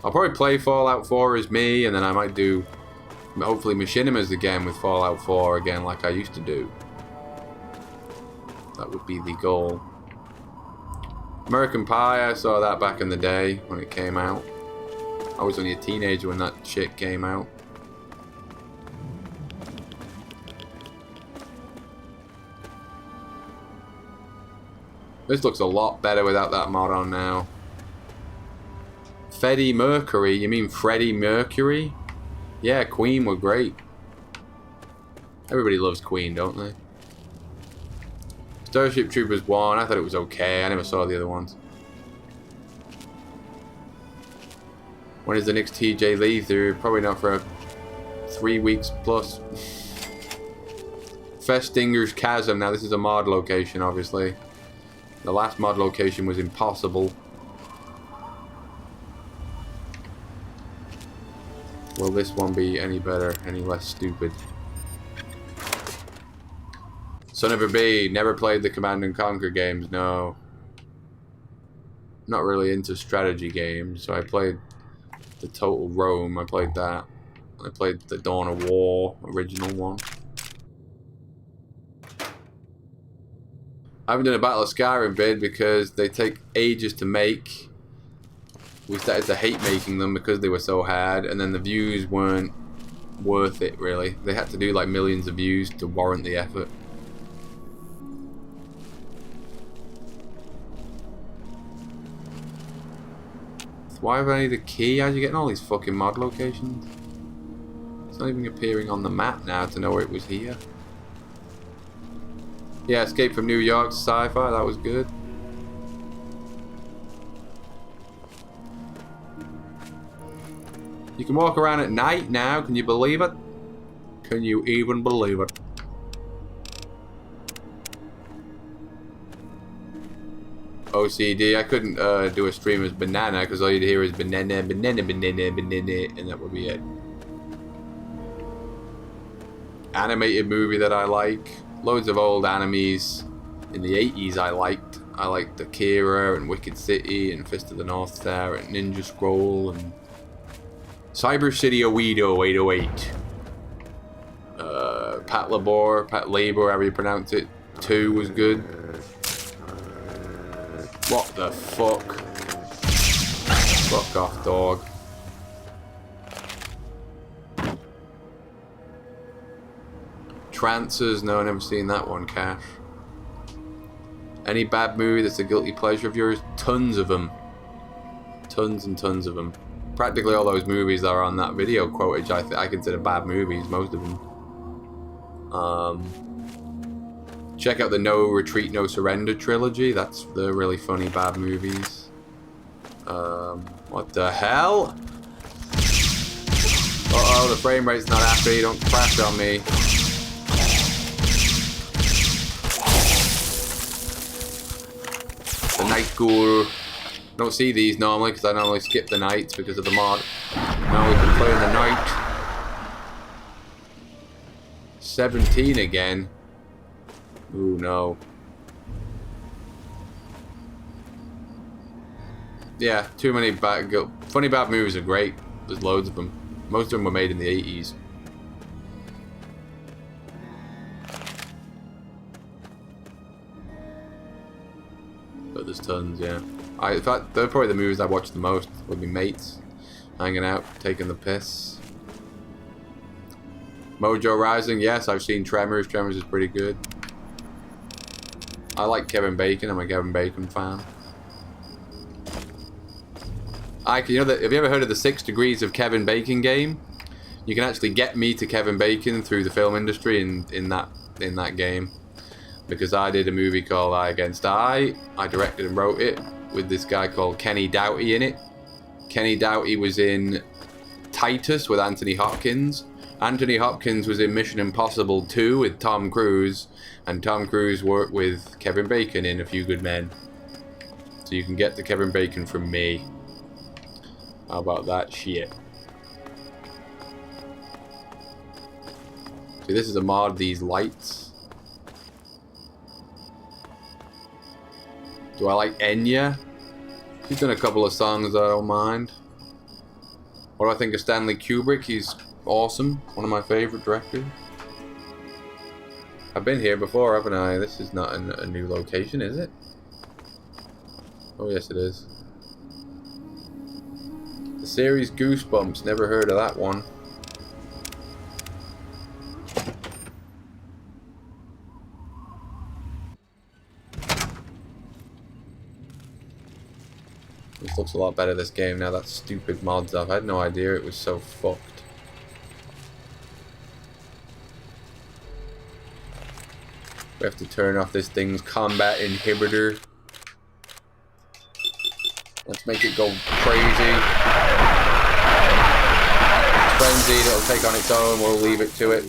I'll probably play Fallout 4 as me, and then I might do, hopefully, Machinimas again with Fallout 4 again, like I used to do. That would be the goal. American Pie, I saw that back in the day when it came out. I was only a teenager when that shit came out. This looks a lot better without that mod on now. Freddie Mercury? You mean Freddie Mercury? Yeah, Queen were great. Everybody loves Queen, don't they? Starship Troopers 1, I thought it was okay. I never saw the other ones. When is the next TJ Lee through? Probably not for 3 weeks plus. Festinger's Chasm. Now this is a mod location, obviously. The last mod location was impossible. Will this one be any better, any less stupid? Son of a Bee, never played the Command and Conquer games, no. Not really into strategy games, so I played the Total Rome, I played that. I played the Dawn of War, original one. I haven't done a Battle of Skyrim bid because they take ages to make. We started to hate making them because they were so hard, and then the views weren't worth it, really. They had to do like millions of views to warrant the effort. Why have I need a key? How'd you getting all these fucking mod locations? It's not even appearing on the map now to know it was here. Yeah, Escape from New York sci-fi, that was good. You can walk around at night now, can you believe it? Can you even believe it? OCD, I couldn't do a stream as Banana because all you'd hear is banana, banana, banana, banana, and that would be it. Animated movie that I like. Loads of old animes in the 80s I liked. I liked Akira and Wicked City and Fist of the North Star and Ninja Scroll and Cyber City Oedo 808. Pat Labor, however you pronounce it. 2 was good. What the fuck? Fuck off, dog. Trancers? No, I've never seen that one, Cash. Any bad movie that's a guilty pleasure of yours? Tons of them. Tons and tons of them. Practically all those movies that are on that video quotage I consider bad movies, most of them. Check out the No Retreat, No Surrender trilogy. That's the really funny bad movies. What the hell? Uh-oh, the frame rate's not happy. Don't crash on me. The Night Ghoul. Don't see these normally because I normally skip the nights because of the mod. Now we can play in the night. 17 again. Ooh, no. Yeah, too many funny bad movies are great. There's loads of them. Most of them were made in the 80s. But there's tons, yeah. In fact, they're probably the movies I watch the most with my mates. Hanging out, taking the piss. Mojo Rising, yes, I've seen Tremors. Tremors is pretty good. I like Kevin Bacon. I'm a Kevin Bacon fan. Have you ever heard of the 6 Degrees of Kevin Bacon game? You can actually get me to Kevin Bacon through the film industry in that game. Because I did a movie called Eye Against Eye. I directed and wrote it with this guy called Kenny Doughty in it. Kenny Doughty was in Titus with Anthony Hopkins. Anthony Hopkins was in Mission Impossible 2 with Tom Cruise, and Tom Cruise worked with Kevin Bacon in A Few Good Men. So you can get the Kevin Bacon from me. How about that shit? See, this is a mod, these lights. Do I like Enya? She's done a couple of songs I don't mind. What do I think of Stanley Kubrick? He's awesome. One of my favorite directors. I've been here before, haven't I? This is not a new location, is it? Oh, yes, it is. The series Goosebumps. Never heard of that one. This looks a lot better, this game, now that stupid mod's off. I had no idea it was so fucked. We have to turn off this thing's combat inhibitor. Let's make it go crazy. It's frenzied, it'll take on its own, we'll leave it to it.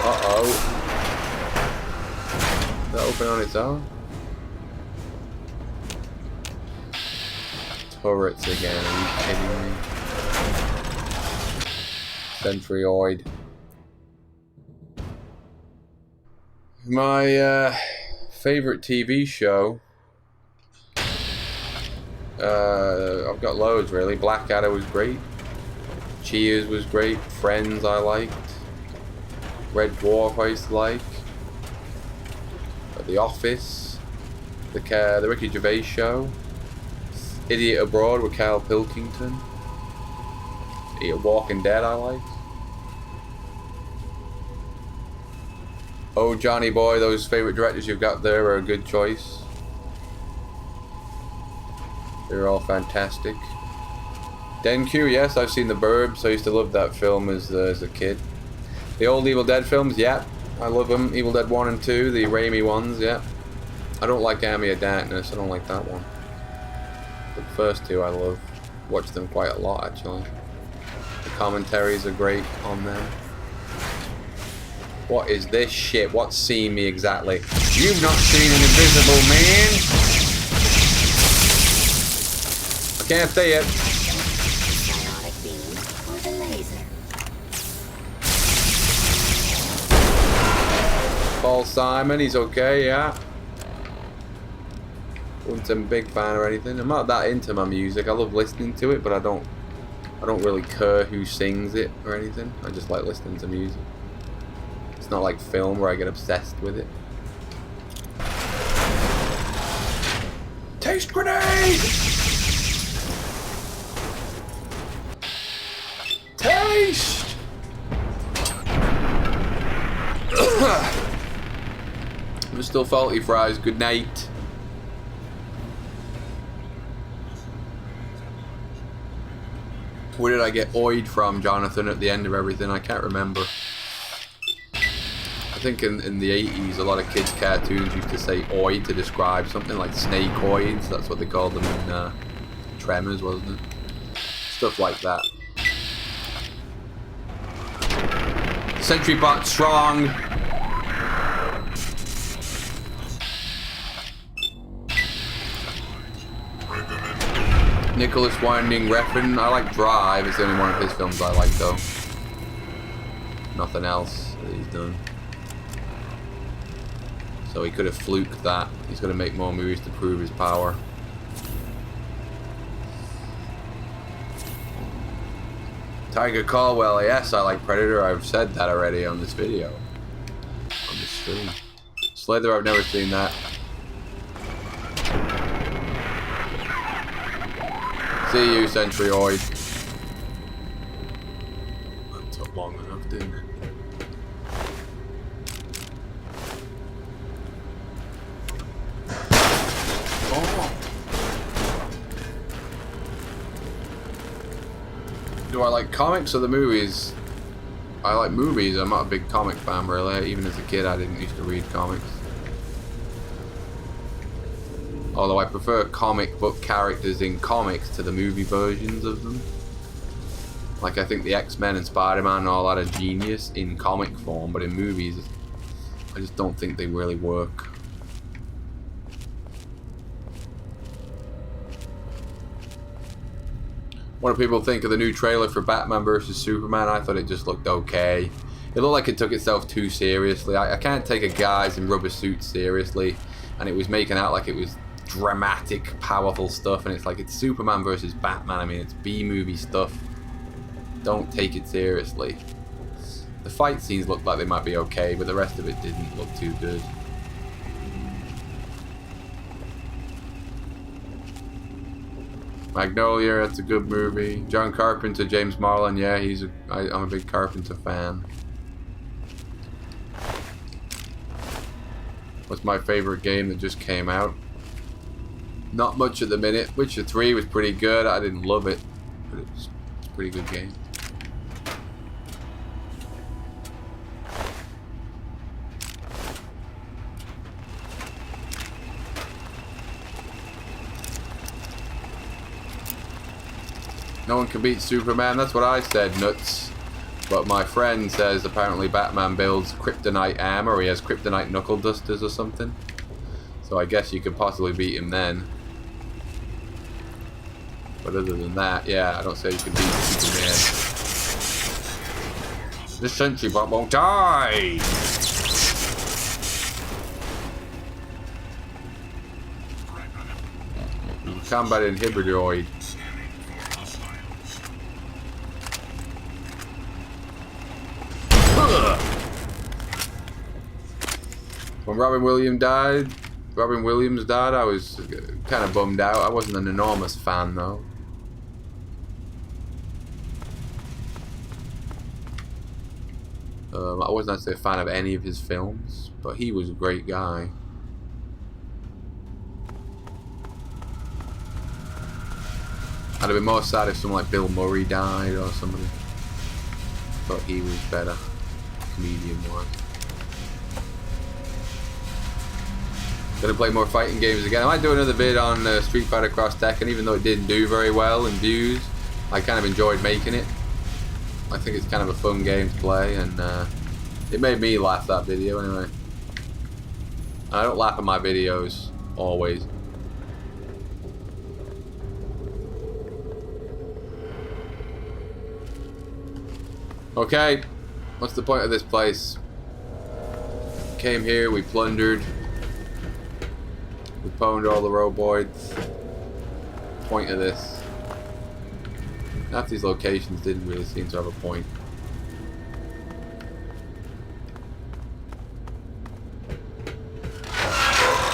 Uh-oh. Is that open on its own? Turrets again, are you kidding me? Centrioid. My favorite TV show. I've got loads really. Blackadder was great. Cheers was great. Friends I liked. Red Dwarf I used to like. The Office. The Ricky Gervais Show. Idiot Abroad with Carl Pilkington. Walking Dead I liked. Oh Johnny Boy, those favourite directors you've got there are a good choice. They're all fantastic. Denku, yes, I've seen The Burbs. I used to love that film as a kid. The old Evil Dead films, yeah, I love them. Evil Dead 1 and 2, the Raimi ones, yeah. I don't like Army of Darkness, I don't like that one. The first two I love. Watch them quite a lot, actually. The commentaries are great on them. What is this shit? What's seeing me exactly? You've not seen an invisible man! I can't see it. Paul Simon, he's okay, yeah. Wasn't a big fan or anything. I'm not that into my music. I love listening to it, but I don't really care who sings it or anything. I just like listening to music. It's not like film where I get obsessed with it. Taste grenade! Taste! We're still faulty fries. Good night. Where did I get oid from, Jonathan, at the end of everything? I can't remember. I think in the 80s, a lot of kids' cartoons used to say oid to describe something like snakeoids. That's what they called them in Tremors, wasn't it? Stuff like that. Sentry bot strong. Nicholas Winding Refn. I like Drive. It's the only one of his films I like, though. Nothing else that he's done. So he could have fluked that. He's going to make more movies to prove his power. Tiger Caldwell. Yes, I like Predator. I've said that already on this video. On this stream. Slither, I've never seen that. See you, Centrioid. That took long enough, didn't it? Oh. Do I like comics or the movies? I like movies. I'm not a big comic fan, really. Even as a kid, I didn't used to read comics. Although I prefer comic book characters in comics to the movie versions of them. Like, I think the X-Men and Spider-Man and all that are genius in comic form, but in movies, I just don't think they really work. What do people think of the new trailer for Batman vs Superman? I thought it just looked okay. It looked like it took itself too seriously. I can't take a guys in rubber suits seriously, and it was making out like it was dramatic, powerful stuff, and it's like it's Superman versus Batman. I mean, it's B-movie stuff. Don't take it seriously. The fight scenes looked like they might be okay, but the rest of it didn't look too good. Magnolia, that's a good movie. John Carpenter, James Marlin, yeah, I'm a big Carpenter fan. What's my favorite game that just came out? Not much at the minute. Witcher 3 was pretty good. I didn't love it, but it's a pretty good game. No one can beat Superman. That's what I said, nuts. But my friend says apparently Batman builds kryptonite armor. He has kryptonite knuckle dusters or something. So I guess you could possibly beat him then. But other than that, yeah, I don't say you can beat Superman. This sentry bot won't die! Combat inhibitoid. When Robin Williams died, I was kind of bummed out. I wasn't an enormous fan though. I wasn't actually a fan of any of his films, but he was a great guy. I'd have been more sad if someone like Bill Murray died or somebody. But he was better, comedian-wise. Gonna play more fighting games again. I might do another vid on Street Fighter Cross Tekken, even though it didn't do very well in views. I kind of enjoyed making it. I think it's kind of a fun game to play, and it made me laugh, that video, anyway. I don't laugh at my videos, always. Okay, what's the point of this place? Came here, we plundered. We pwned all the roboids. Point of this. Half these locations didn't really seem to have a point.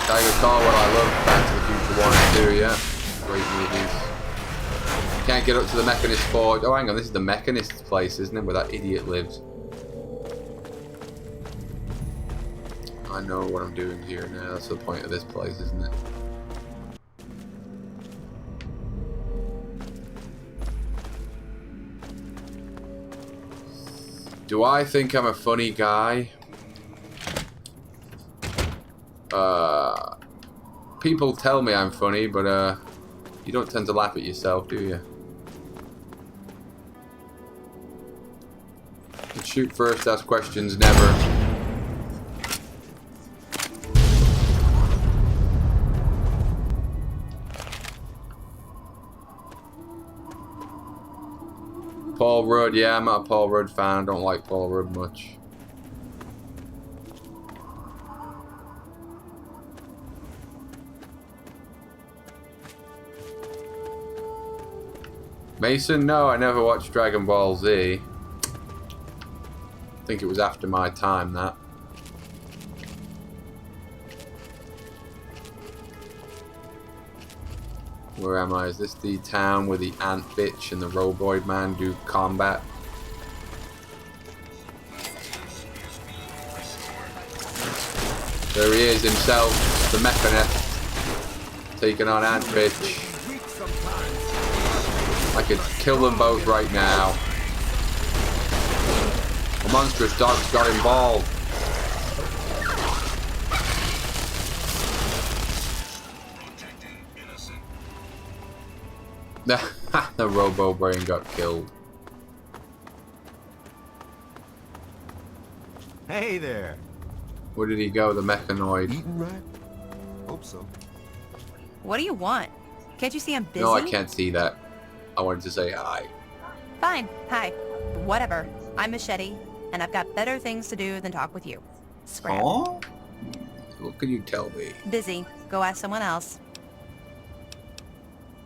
Tiger Caldwell, I love Back to the Future 1 and 2, yeah. Great movies. Can't get up to the Mechanist Forge. Oh, hang on, this is the Mechanist's place, isn't it? Where that idiot lives. I know what I'm doing here now. That's the point of this place, isn't it? Do I think I'm a funny guy? People tell me I'm funny, but you don't tend to laugh at yourself, do you? Shoot first, ask questions never. Paul Rudd, yeah, I'm not a Paul Rudd fan. I don't like Paul Rudd much. Mason? No, I never watched Dragon Ball Z. I think it was after my time, that. Where am I? Is this the town where the ant bitch and the roboid man do combat? There he is himself, the Mechanist, taking on Ant Bitch. I could kill them both right now. A monstrous dog's got involved. The Robo Brain got killed. Hey there. Where did he go, the mechanoid? Eating right? Hope so. What do you want? Can't you see I'm busy? No, I can't see that. I wanted to say hi. Fine. Hi. Whatever. I'm Machete. and I've got better things to do than talk with you. Scram. Huh? What can you tell me? Busy. Go ask someone else.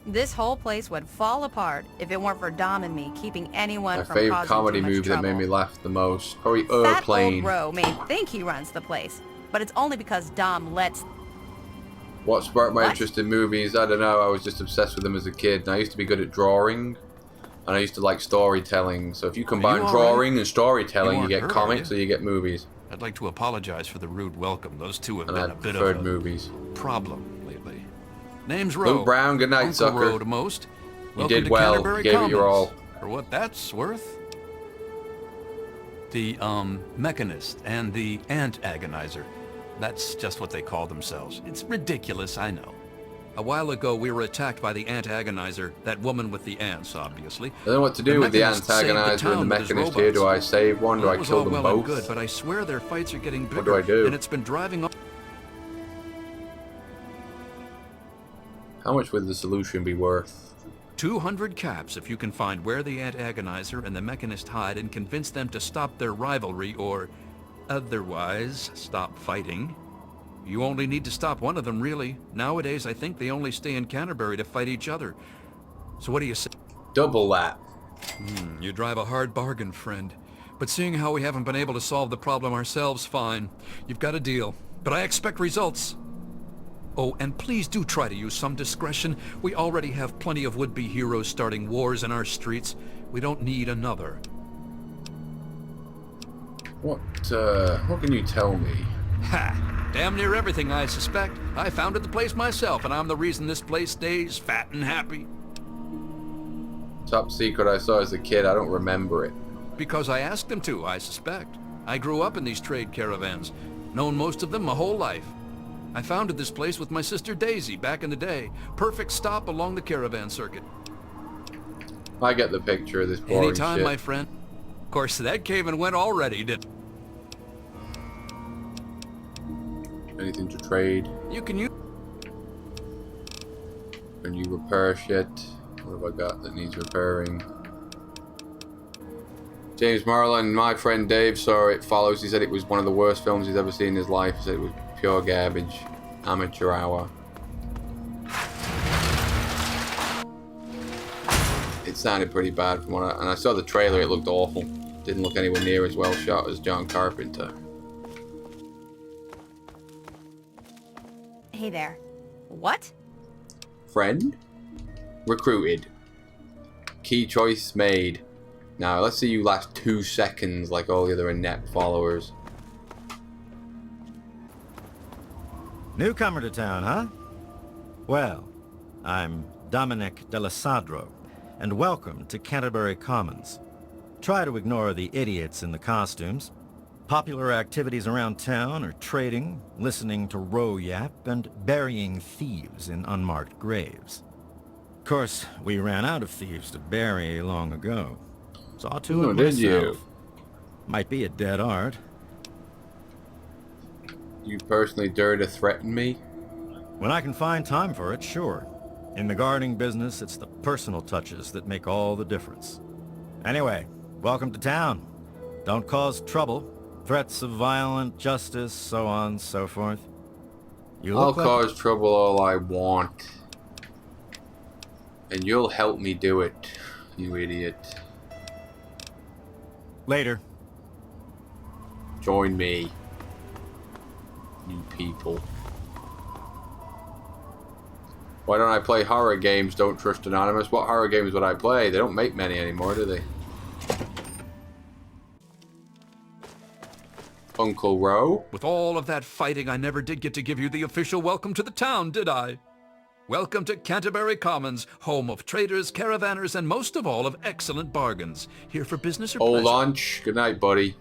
This whole place would fall apart if it weren't for Dom and me keeping anyone My from favorite causing comedy too much movie trouble. that made me laugh the most. Probably That Airplane. old Roe may think he runs the place, but it's only because Dom lets... What sparked my What? interest in movies? I don't know. I was just obsessed with them as a kid. And I used to be good at drawing. And I used to like storytelling. So if you combine all drawing and You storytelling, you weren't get hurt, comics are or you get movies. I'd like to apologize for the rude welcome. Those two have And been I a bit of preferred a movies. problem lately. Name's Roe. Luke Brown, good night, Uncle sucker. Roe to most. Welcome did to well. Canterbury You gave it your Commons. all. For what that's worth. The, Mechanist and the Ant Agonizer. That's just what they call themselves. It's ridiculous, I know. A while ago, we were attacked by the Ant Agonizer, that woman with the ants, obviously. I don't know what to do with the Mechanist saved the antagonizer town and the with his mechanist here. Do I robots. save one? Do Well, I that was kill all them well both? and good, but I swear their fights are getting bigger. What do I do? And it's been driving up... How much would the solution be worth? 200 caps if you can find where the Ant Agonizer and the Mechanist hide and convince them to stop their rivalry or otherwise stop fighting. You only need to stop one of them, really. Nowadays, I think they only stay in Canterbury to fight each other. So what do you say? Double that. You drive a hard bargain, friend. But seeing how we haven't been able to solve the problem ourselves, fine. You've got a deal. But I expect results. Oh, and please do try to use some discretion. We already have plenty of would-be heroes starting wars in our streets. We don't need another. What can you tell me? Ha! Damn near everything, I suspect. I founded the place myself, and I'm the reason this place stays fat and happy. Top secret I saw as a kid, I don't remember it. Because I asked them to, I suspect. I grew up in these trade caravans, known most of them my whole life. I founded this place with my sister Daisy back in the day. Perfect stop along the caravan circuit. I get the picture of this boring Anytime, shit. my friend. Of course, that came and went already, didn't Anything to trade? you? Can use... Can you repair shit? What have I got that needs repairing? James Marlin, my friend Dave saw It Follows. He said it was one of the worst films he's ever seen in his life. He said it was pure garbage. Amateur hour. It sounded pretty bad from what and I saw the trailer, it looked awful. Didn't look anywhere near as well shot as John Carpenter. Hey there. What? Friend? Recruited. Key choice made. Now, let's see you last 2 seconds like all the other inept followers. Newcomer to town, huh? Well, I'm Dominic Delasadro, and welcome to Canterbury Commons. Try to ignore the idiots in the costumes. Popular activities around town are trading, listening to Roe yap, and burying thieves in unmarked graves. Of course, we ran out of thieves to bury long ago. Saw to Oh, it did you? myself. Might be a dead art. You personally dare to threaten me? When I can find time for it, sure. In the gardening business, it's the personal touches that make all the difference. Anyway, welcome to town. Don't cause trouble. Threats of violent justice, so on, so forth. You I'll look like... cause trouble all I want. And you'll help me do it, you idiot. Later. Join me. You people. Why don't I play horror games? Don't trust Anonymous. What horror games would I play? They don't make many anymore, do they? Uncle Roe? With all of that fighting, I never did get to give you the official welcome to the town, did I? Welcome to Canterbury Commons, home of traders, caravanners, and most of all, of excellent bargains. Here for business or Old pleasure? lunch. Good night, buddy.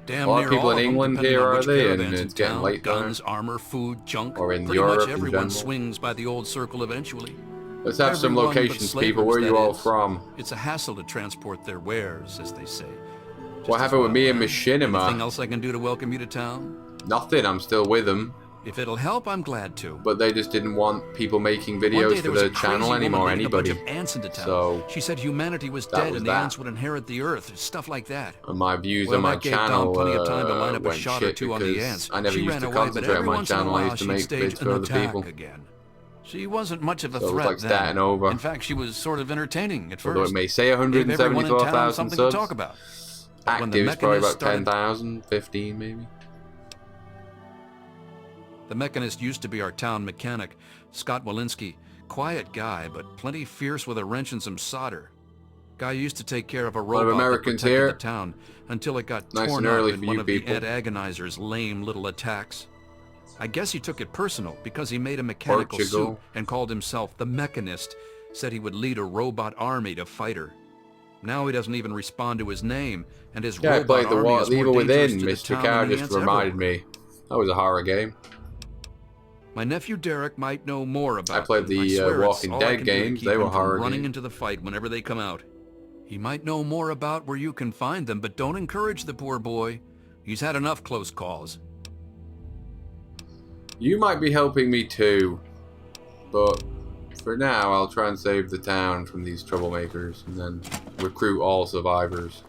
Damn A lot near of people all in of them, England depending here, on are which they? caravans And in it's getting town. late there? Guns, armor, food, junk. Or in Pretty Europe much in everyone general? swings by the old circle eventually. Let's have some Everyone but locations, slavers, people. Where are you that all is. from? It's a hassle to transport their wares, as they say. Just What as happened with well. me and Anything Machinima? else I can do to welcome you to town? Nothing. I'm still with them. If it'll help, I'm glad to. But they just didn't want people making One day videos there for was the a crazy channel woman anymore, leading a bunch anybody. of ants into town. So she said humanity was that dead was and the that. ants would inherit the earth, stuff like that. And my views Well, on my that gave channel Dom plenty of time to line up a went shot or shit two on the because ants. I never She used ran to away, but concentrate on every my once in a channel. I while used to she'd make stage vids an for other attack people. again. She wasn't much of a So it was threat like then. starting over. In fact, she was sort of entertaining at Although first. it may say Gave everyone in town 174,000 something subs, to talk about. But when the active is probably Mechanist about started 10,000, 15 maybe. The Mechanist used to be our town mechanic, Scott Walensky. Quiet guy, but plenty fierce with a wrench and some solder. Guy used to take care of a lot of robot that Americans protected here. the town until it got Nice torn and early up in for one you of the people. Ant Agonizer's lame little attacks. I guess he took it personal because he made a mechanical suit Portugal. and called himself the Mechanist. Said he would lead a robot army to fight her. Now he doesn't even respond to his name, and his Yeah, I robot played the army is Evil more dangerous Within. to the Mr. town Carr than the just ants ever reminded were. me. That was a horror game. My nephew Derek might know more about I played them. the, swear it's Walking all I Dead can do to games. keep They were him from horror running games. into the fight whenever they come out. He might know more about where you can find them, but don't encourage the poor boy. He's had enough close calls. You might be helping me too, but for now I'll try and save the town from these troublemakers and then recruit all survivors.